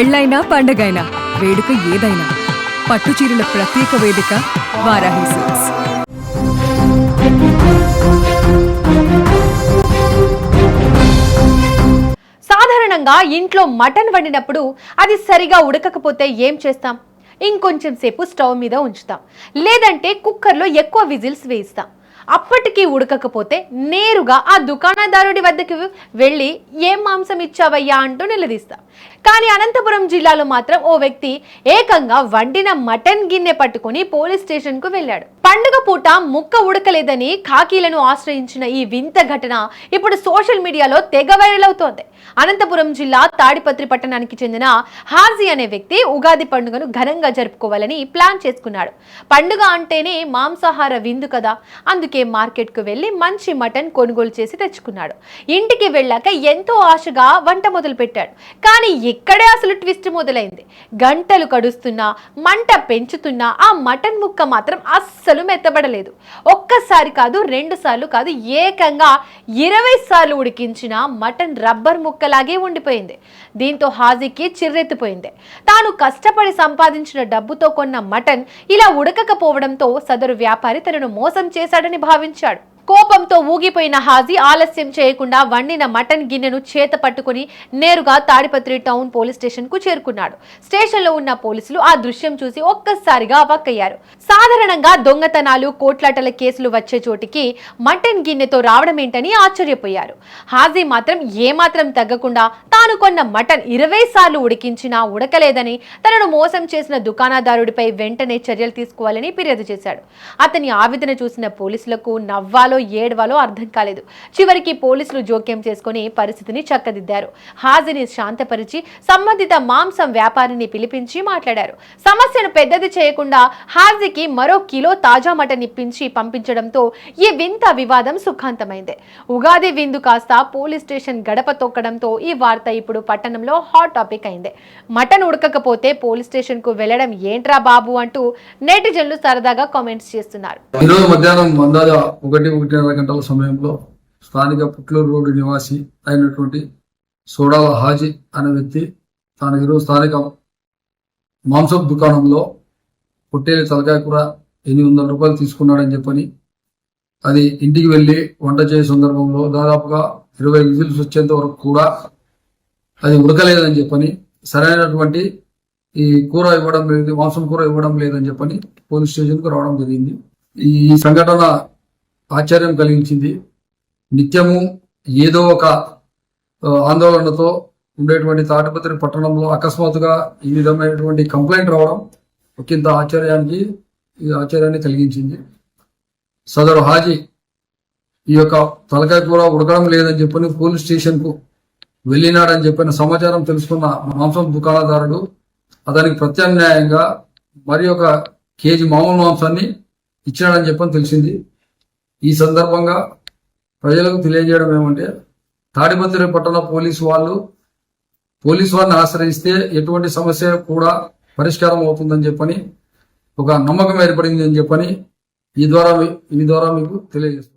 పెళ్ళైనా పండగైనా వేడుక ఏదైనా పట్టుచీరల ప్రత్యేక వేదిక వారాహి సిల్క్స్. సాధారణంగా ఇంట్లో మటన్ వండినప్పుడు అది సరిగా ఉడకకపోతే ఏం చేస్తాం? ఇంకొంచెం సేపు స్టవ్ మీద ఉంచుతాం, లేదంటే కుక్కర్లో ఎక్కువ విజిల్స్ వేయిస్తాం. అప్పటికీ ఉడకకపోతే నేరుగా ఆ దుకాణదారుడి వద్దకు వెళ్ళి ఏం మాంసం ఇచ్చావయ్యా అంటూ నిలదీస్తాం. కానీ అనంతపురం జిల్లాలో మాత్రం ఓ వ్యక్తి ఏకంగా వండిన మటన్ గిన్నె పట్టుకుని పోలీస్ స్టేషన్ కు వెళ్ళాడు. పండుగ పూట ముక్క ఉడకలేదని ఖాకీలను ఆశ్రయించిన ఈ వింత ఘటన ఇప్పుడు సోషల్ మీడియాలో తెగ వైరల్ అవుతోంది. అనంతపురం జిల్లా తాడిపత్రి పట్టణానికి చెందిన హాజీ అనే వ్యక్తి ఉగాది పండుగను ఘనంగా జరుపుకోవాలని ప్లాన్ చేసుకున్నాడు. పండుగ అంటేనే మాంసాహార విందు కదా, అందుకే మార్కెట్ కు వెళ్లి మంచి మటన్ కొనుగోలు చేసి తెచ్చుకున్నాడు. ఇంటికి వెళ్ళాక ఎంతో ఆశగా వంట మొదలు పెట్టాడు. కానీ ఇక్కడే అసలు ట్విస్ట్ మొదలైంది. గంటలు కడుస్తున్నా, మంట పెంచుతున్నా ఆ మటన్ ముక్క మాత్రం అస్సలు మెత్తబడలేదు. ఒక్కసారి కాదు, 2 సార్లు కాదు, ఏకంగా 20 సార్లు ఉడికించిన మటన్ రబ్బర్ ముక్కలాగే ఉండిపోయింది. దీంతో హాజీకి చిర్రెత్తిపోయింది. తాను కష్టపడి సంపాదించిన డబ్బుతో కొన్న మటన్ ఇలా ఉడకకపోవడంతో సదరు వ్యాపారి తనను మోసం చేశాడని భావించాడు. కోపంతో ఊగిపోయిన హాజీ ఆలస్యం చేయకుండా వండిన మటన్ గిన్నెను చేత పట్టుకుని నేరుగా తాడిపత్రి టౌన్ పోలీస్ స్టేషన్ కు చేరుకున్నాడు. స్టేషన్ లో ఉన్న పోలీసులు ఆ దృశ్యం చూసి ఒక్కసారిగా అవాక్కయ్యారు. సాధారణంగా దొంగతనాలు, కోట్లాటల కేసులు వచ్చే చోటికి మటన్ గిన్నెతో రావడమేంటని ఆశ్చర్యపోయారు. హాజీ మాత్రం ఏమాత్రం తగ్గకుండా తాను కొన్న మటన్ 20 సార్లు ఉడికించినా ఉడకలేదని, తనను మోసం చేసిన దుకాణదారుడిపై వెంటనే చర్యలు తీసుకోవాలని ఫిర్యాదు చేశాడు. అతని ఆవేదన చూసిన పోలీసులకు నవ్వాలో ఏడవాలో అర్థం కాలేదు. చివరికి పోలీసులు జోక్యం చేసుకుని పరిస్థితిని చక్కదిద్దారు. హాజీని శాంతపరిచి సంబంధిత మాంసం వ్యాపారిని పిలిపించి మాట్లాడారు. సమస్యను పెద్దది చేయకుండా హాజీకి మరో కిలో తాజా మటన్ ఇప్పించి పంపించడంతో ఈ వింత వివాదం సుఖాంతమైంది. ఉగాది విందు కాస్త పోలీస్ స్టేషన్ గడప తొక్కడంతో ఈ వార్త ఇప్పుడు పట్టణంలో హాట్ టాపిక్ అయింది. మటన్ ఉడకకపోతే పోలీస్ స్టేషన్ కు వెళ్లడం ఏంట్రా బాబు అంటూ నెటిజన్లు సరదాగా కామెంట్స్ చేస్తున్నారు. మధ్యాహ్నం 1:30 గంటల సమయంలో స్థానిక పుట్లూరు రోడ్డు నివాసి అయినటువంటి సోడాల హాజీ అనే వ్యక్తి తాను ఈరోజు స్థానిక మాంసం దుకాణంలో పొట్టేలు తలకాయ కూర 800 రూపాయలు తీసుకున్నాడని చెప్పని, అది ఇంటికి వెళ్ళి వంట చేసే సందర్భంలో దాదాపుగా 20 విజిల్స్ వచ్చేంత వరకు కూడా అది ఉడకలేదని చెప్పని, సరైనటువంటి ఈ కూర ఇవ్వడం లేదు, మాంసం కూర ఇవ్వడం లేదని చెప్పని పోలీస్ స్టేషన్కు రావడం జరిగింది. ఈ సంఘటన ఆశ్చర్యం కలిగించింది. నిత్యము ఏదో ఒక ఆందోళనతో ఉండేటువంటి తాడిపత్రి పట్టణంలో అకస్మాత్తుగా ఈ విధమైనటువంటి కంప్లైంట్ రావడం ఒకంత ఆశ్చర్యాన్ని కలిగించింది. సదరు హాజీ ఈ యొక్క తలకాయ కూర ఉడకడం లేదని చెప్పని పోలీస్ స్టేషన్ కు వెళ్ళినాడని చెప్పిన సమాచారం తెలుసుకున్న మాంసం దుకాణదారుడు అతనికి ప్రత్యామ్నాయంగా మరి ఒక కేజీ మామూలు మాంసాన్ని ఇచ్చాడని చెప్పని తెలిసింది. ఈ సందర్భంగా ప్రజలకు తెలియజేయడం ఏమంటే, తాడిపత్రి పట్టణ పోలీసు వారిని ఆశ్రయిస్తే ఎటువంటి సమస్య కూడా పరిష్కారం అవుతుందని చెప్పని ఒక నమ్మకం ఏర్పడింది అని చెప్పని ఈ ద్వారా మీకు తెలియజేస్తాను.